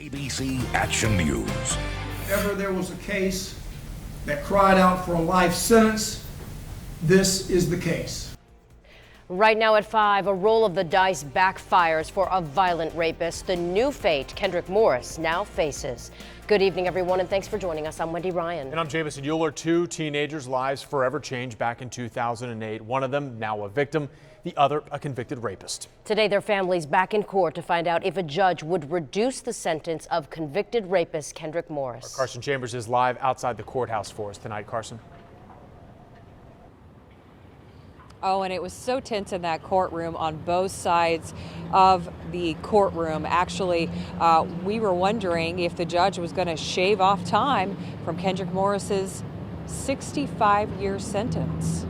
ABC Action News. If ever there was a case that cried out for a life sentence, this is the case. Right now at 5, a roll of the dice backfires for a violent rapist. The new fate Kendrick Morris now faces. Good evening, everyone, and thanks for joining us. I'm Wendy Ryan. And I'm Jamison Euler. Two teenagers' lives forever changed back in 2008. One of them now a victim, the other a convicted rapist. Today, their families back in court to find out if a judge would reduce the sentence of convicted rapist Kendrick Morris. Our Carson Chambers is live outside the courthouse for us tonight. Carson. Oh, and it was so tense in that courtroom on both sides of the courtroom. Actually, we were wondering if the judge was going to shave off time from Kendrick Morris's 65-year sentence.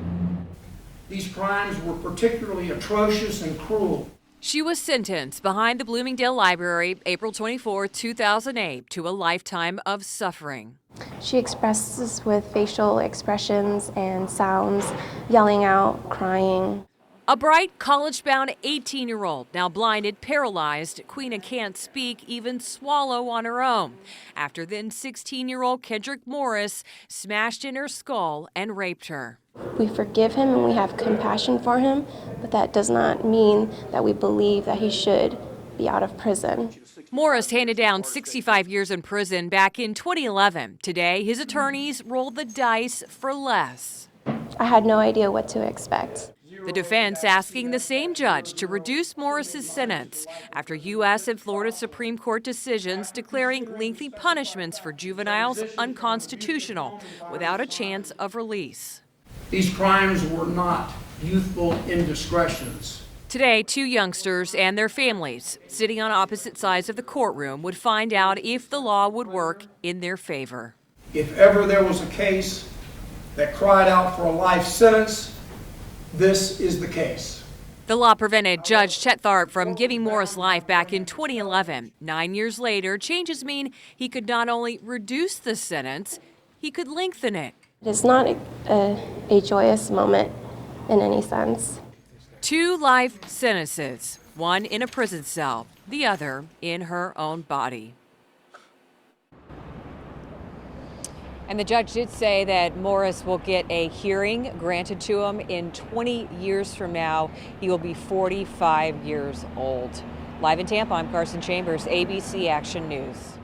These crimes were particularly atrocious and cruel. She was sentenced behind the Bloomingdale Library April 24, 2008 to a lifetime of suffering. She expresses with facial expressions and sounds, yelling out, crying. A bright, college-bound 18-year-old, now blinded, paralyzed, Queena can't speak, even swallow on her own, after then 16-year-old Kendrick Morris smashed in her skull and raped her. We forgive him and we have compassion for him, but that does not mean that we believe that he should be out of prison. Morris handed down 65 years in prison back in 2011. Today, his attorneys rolled the dice for less. I had no idea what to expect. The defense asking the same judge to reduce Morris's sentence after U.S. and Florida Supreme Court decisions declaring lengthy punishments for juveniles unconstitutional without a chance of release. These crimes were not youthful indiscretions. Today, two youngsters and their families, sitting on opposite sides of the courtroom, would find out if the law would work in their favor. If ever there was a case that cried out for a life sentence, this is the case. The law prevented Judge Chet Tharp from giving Morris life back in 2011. 9 years later, changes mean he could not only reduce the sentence, he could lengthen it. It's not a joyous moment in any sense. 2 life sentences, one in a prison cell, the other in her own body. And the judge did say that Morris will get a hearing granted to him in 20 years from now. He will be 45 years old. Live in Tampa, I'm Carson Chambers, ABC Action News.